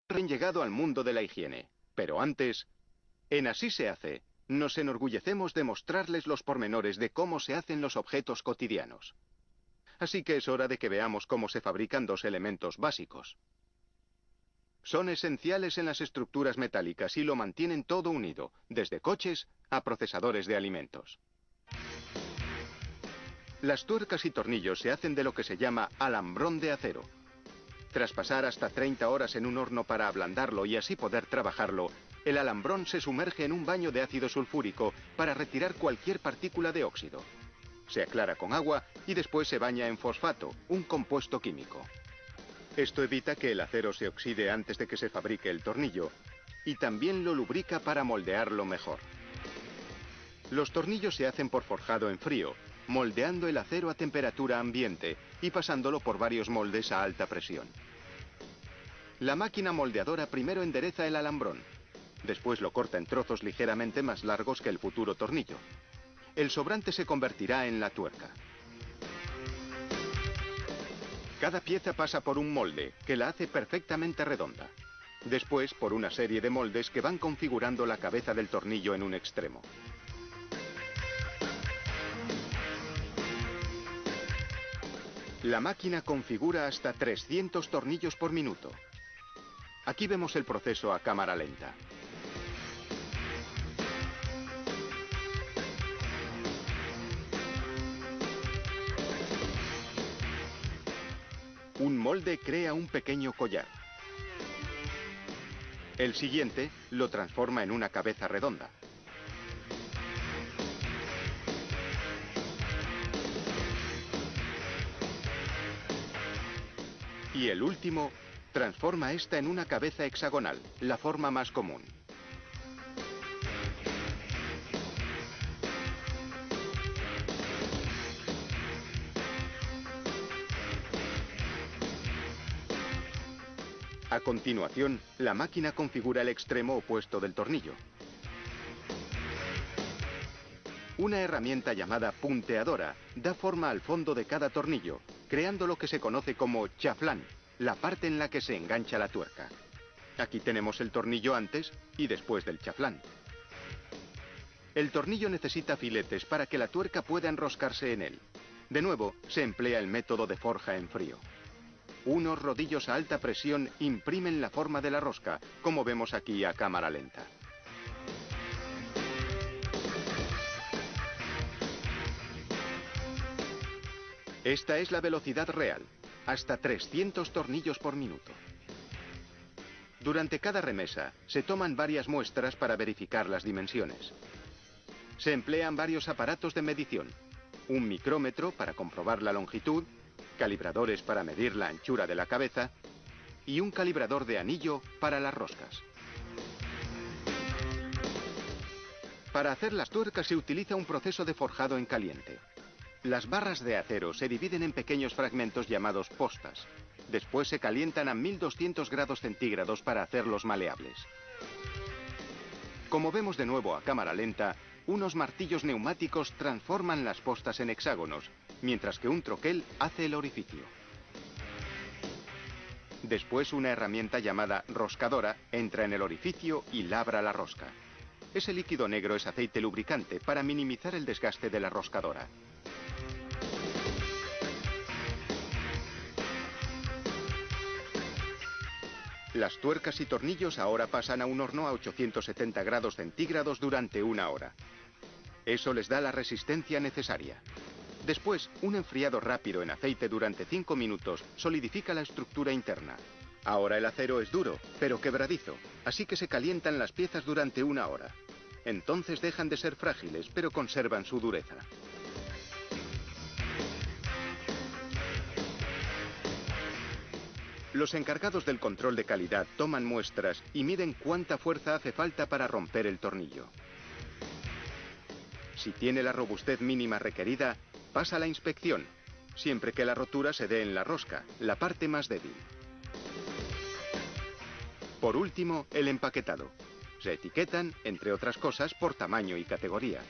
Han llegado al mundo de la higiene. Pero antes, en Así se hace, nos enorgullecemos de mostrarles los pormenores de cómo se hacen los objetos cotidianos. Así que es hora de que veamos cómo se fabrican dos elementos básicos. Son esenciales en las estructuras metálicas y lo mantienen todo unido, desde coches a procesadores de alimentos. Las tuercas y tornillos se hacen de lo que se llama alambrón de acero. Tras pasar hasta 30 horas en un horno para ablandarlo y así poder trabajarlo, el alambrón se sumerge en un baño de ácido sulfúrico para retirar cualquier partícula de óxido. Se aclara con agua y después se baña en fosfato, un compuesto químico. Esto evita que el acero se oxide antes de que se fabrique el tornillo y también lo lubrica para moldearlo mejor. Los tornillos se hacen por forjado en frío, moldeando el acero a temperatura ambiente y pasándolo por varios moldes a alta presión. La máquina moldeadora primero endereza el alambrón, después lo corta en trozos ligeramente más largos que el futuro tornillo. El sobrante se convertirá en la tuerca. Cada pieza pasa por un molde, que la hace perfectamente redonda. Después, por una serie de moldes que van configurando la cabeza del tornillo en un extremo. La máquina configura hasta 300 tornillos por minuto. Aquí vemos el proceso a cámara lenta. Un molde crea un pequeño collar. El siguiente lo transforma en una cabeza redonda. Y el último transforma esta en una cabeza hexagonal, la forma más común. A continuación, la máquina configura el extremo opuesto del tornillo. Una herramienta llamada punteadora da forma al fondo de cada tornillo, creando lo que se conoce como chaflán, la parte en la que se engancha la tuerca. Aquí tenemos el tornillo antes y después del chaflán. El tornillo necesita filetes para que la tuerca pueda enroscarse en él. De nuevo, se emplea el método de forja en frío. Unos rodillos a alta presión imprimen la forma de la rosca, como vemos aquí a cámara lenta. Esta es la velocidad real, hasta 300 tornillos por minuto. Durante cada remesa, se toman varias muestras para verificar las dimensiones. Se emplean varios aparatos de medición, un micrómetro para comprobar la longitud, calibradores para medir la anchura de la cabeza y un calibrador de anillo para las roscas. Para hacer las tuercas se utiliza un proceso de forjado en caliente. Las barras de acero se dividen en pequeños fragmentos llamados postas. Después se calientan a 1200 grados centígrados para hacerlos maleables. Como vemos de nuevo a cámara lenta, unos martillos neumáticos transforman las postas en hexágonos, mientras que un troquel hace el orificio. Después una herramienta llamada roscadora entra en el orificio y labra la rosca. Ese líquido negro es aceite lubricante para minimizar el desgaste de la roscadora. Las tuercas y tornillos ahora pasan a un horno a 870 grados centígrados durante 1 hora. Eso les da la resistencia necesaria. Después, un enfriado rápido en aceite durante 5 minutos solidifica la estructura interna. Ahora el acero es duro, pero quebradizo, así que se calientan las piezas durante 1 hora. Entonces dejan de ser frágiles, pero conservan su dureza. Los encargados del control de calidad toman muestras y miden cuánta fuerza hace falta para romper el tornillo. Si tiene la robustez mínima requerida, pasa a la inspección, siempre que la rotura se dé en la rosca, la parte más débil. Por último, el empaquetado. Se etiquetan, entre otras cosas, por tamaño y categoría.